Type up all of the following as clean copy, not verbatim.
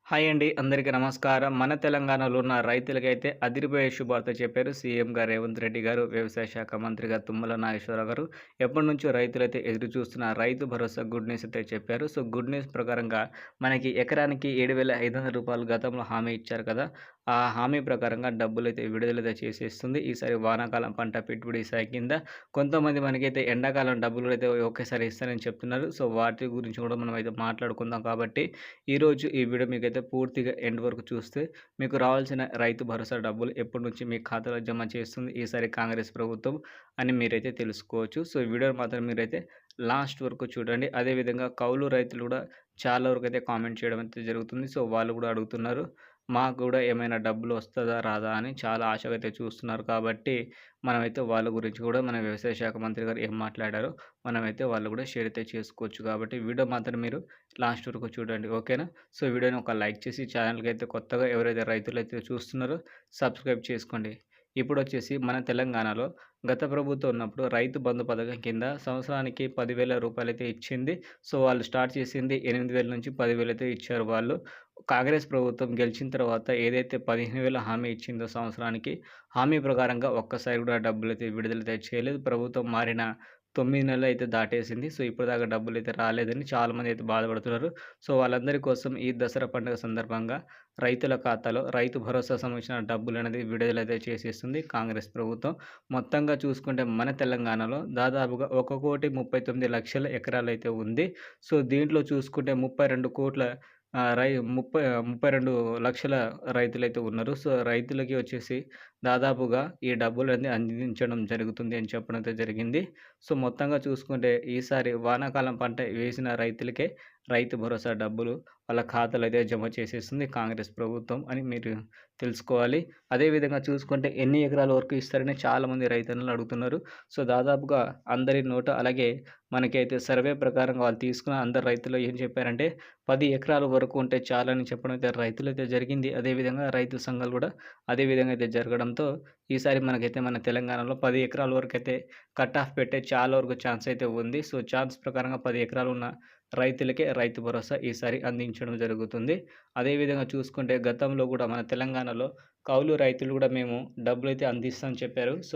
Hi అండి. అందరికీ నమస్కారం. మన తెలంగాణలో ఉన్న రైతులకైతే అదిరిపోయే శుభార్త చెప్పారు సీఎంగా రేవంత్ రెడ్డి గారు, వ్యవసాయ శాఖ మంత్రిగా తుమ్మల నాగేశ్వరరావు గారు. ఎప్పటినుంచో రైతులైతే ఎదురు చూస్తున్న రైతు భరోసా గుడ్ న్యూస్ అయితే చెప్పారు. సో, గుడ్ న్యూస్ ప్రకారంగా మనకి ఎకరానికి రూ. 7,500 గతంలో హామీ ఇచ్చారు కదా! ఆ హామీ ప్రకారంగా డబ్బులైతే విడుదలైతే చేసేస్తుంది. ఈసారి వానాకాలం పంట పెట్టుబడి సాయం కింద కొంతమంది మనకైతే ఎండాకాలం డబ్బులు అయితే ఒకేసారి ఇస్తారని చెప్తున్నారు. సో, వాటి గురించి కూడా మనమైతే మాట్లాడుకుందాం కాబట్టి ఈరోజు ఈ వీడియో మీకైతే పూర్తిగా ఎండ్ వరకు చూస్తే మీకు రావాల్సిన రైతు భరోసా డబ్బులు ఎప్పటి నుంచి మీ ఖాతాలో జమ చేస్తుంది ఈసారి కాంగ్రెస్ ప్రభుత్వం అని మీరైతే తెలుసుకోవచ్చు. సో, ఈ వీడియోని మాత్రం మీరైతే లాస్ట్ వరకు చూడండి. అదేవిధంగా కౌలు రైతులు కూడా చాలా వరకైతే కామెంట్ చేయడం అయితే జరుగుతుంది. సో, వాళ్ళు కూడా అడుగుతున్నారు. మాకు కూడా ఏమైనా డబ్బులు వస్తదా? రాదా? అని చాలా ఆశగా అయితే చూస్తున్నారు కాబట్టి మనమైతే వాళ్ళ గురించి కూడా మన వ్యవసాయ శాఖ మంత్రి గారు ఏం మాట్లాడారో మనమైతే వాళ్ళు కూడా షేర్ అయితే చేసుకోవచ్చు. కాబట్టి వీడియో మాత్రం మీరు లాస్ట్ వరకు చూడండి. ఓకేనా? సో, వీడియోని ఒక లైక్ చేసి ఛానల్‌కి అయితే కొత్తగా ఎవరైతే రైతులైతే చూస్తున్నారో సబ్స్క్రైబ్ చేసుకోండి. ఇప్పుడొచ్చేసి మన తెలంగాణలో గత ప్రభుత్వం ఉన్నప్పుడు రైతు బంధు పథకం కింద సంవత్సరానికి రూ. 10,000 అయితే ఇచ్చింది. సో, వాళ్ళు స్టార్ట్ చేసింది 8,000 నుంచి 10,000 అయితే ఇచ్చారు వాళ్ళు. కాంగ్రెస్ ప్రభుత్వం గెలిచిన తర్వాత ఏదైతే 15,000 హామీ ఇచ్చిందో సంవత్సరానికి, హామీ ప్రకారంగా ఒక్కసారి కూడా డబ్బులైతే విడుదలైతే చేయలేదు. ప్రభుత్వం మారిన 9 నెలలైతే దాటేసింది. సో, ఇప్పటిదాకా డబ్బులైతే రాలేదని చాలామందైతే బాధపడుతున్నారు. సో, వాళ్ళందరి కోసం ఈ దసరా పండుగ సందర్భంగా రైతుల ఖాతాలో రైతు భరోసా సంబంధించిన డబ్బులనేది విడుదలైతే చేసేస్తుంది కాంగ్రెస్ ప్రభుత్వం. మొత్తంగా చూసుకుంటే మన తెలంగాణలో దాదాపుగా 1,39,00,000 ఎకరాలైతే ఉంది. సో, దీంట్లో చూసుకుంటే 32,00,00,000 ఆహ్, రై ముప్పై 32,00,000 రైతులైతే ఉన్నారు. సో, రైతులకి వచ్చేసి దాదాపుగా ఈ డబ్బులన్నీ అందించడం జరుగుతుంది అని చెప్పడం అయితే జరిగింది. సో, మొత్తంగా చూసుకుంటే ఈసారి వానాకాలం పంట వేసిన రైతులకే రైతు భరోసా డబ్బులు వాళ్ళ ఖాతాలో అయితే జమ చేసేస్తుంది కాంగ్రెస్ ప్రభుత్వం అని మీరు తెలుసుకోవాలి. అదేవిధంగా చూసుకుంటే ఎన్ని ఎకరాల వరకు ఇస్తారని చాలామంది రైతన్నలు అడుగుతున్నారు. సో, దాదాపుగా అందరి నోట అలాగే మనకైతే సర్వే ప్రకారం వాళ్ళు తీసుకున్న అందరు రైతులు ఏం చెప్పారంటే 10 ఎకరాల వరకు ఉంటే చాలని చెప్పడం అయితే రైతులైతే జరిగింది. అదేవిధంగా రైతు సంఘాలు కూడా అదే విధంగా అయితే జరగడంతో ఈసారి మనకైతే మన తెలంగాణలో 10 ఎకరాల వరకైతే కట్ ఆఫ్ పెట్టే చాలా వరకు ఛాన్స్ అయితే ఉంది. సో, ఛాన్స్ ప్రకారంగా 10 ఎకరాలు ఉన్న రైతులకే రైతు భరోసా ఈసారి అందించడం జరుగుతుంది. అదేవిధంగా చూసుకుంటే గతంలో కూడా మన తెలంగాణలో కౌలు రైతులు కూడా మేము డబ్బులైతే అందిస్తామని చెప్పారు. సో,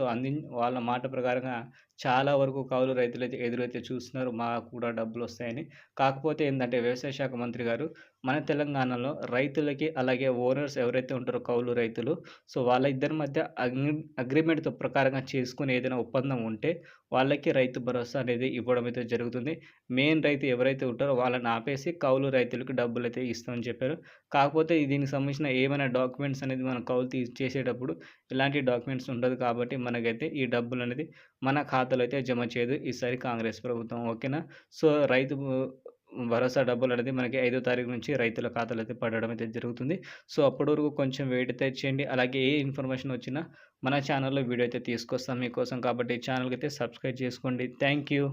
వాళ్ళ మాట ప్రకారంగా చాలా వరకు కౌలు రైతులైతే ఎదురైతే చూస్తున్నారు. మాకు కూడా డబ్బులొస్తాయని. కాకపోతే ఏందంటే వ్యవసాయ శాఖ మంత్రి గారు మన తెలంగాణలో రైతులకి అలాగే ఓనర్స్ ఎవరైతే ఉంటారో కౌలు రైతులు, సో, వాళ్ళ ఇద్దరి మధ్య అగ్రీమెంట్‌తో ప్రకారంగా చేసుకొని ఏదైనా ఒప్పందం ఉంటే వాళ్ళకి రైతు భరోసా అనేది ఇవ్వడం అయితే జరుగుతుంది. మెయిన్ రైతు ఎవరైతే ఉంటారో వాళ్ళని ఆపేసి కౌలు రైతులకు డబ్బులైతే ఇస్తామని చెప్పారు. కాకపోతే దీనికి సంబంధించిన ఏమైనా డాక్యుమెంట్స్ అనేది మనం కౌలు చేసేటప్పుడు ఎలాంటి డాక్యుమెంట్స్ ఉండదు కాబట్టి మనకైతే ఈ డబ్బులనేది మన ఖాతాలో అయితే జమ చేయదు ఈసారి కాంగ్రెస్ ప్రభుత్వం. ఓకేనా? సో, రైతు భరోసా డబ్బులనేది మనకి 5వ తారీఖు నుంచి రైతుల ఖాతాలో అయితే పడడం అయితే జరుగుతుంది. సో, అప్పటి వరకు కొంచెం వెయిట్ అయితే చేయండి. అలాగే ఏ ఇన్ఫర్మేషన్ వచ్చినా మన ఛానల్‌లో వీడియో అయితే తీసుకొస్తాం మీకోసం. కాబట్టి ఛానల్‌కైతే సబ్స్క్రైబ్ చేసుకోండి. Thank you.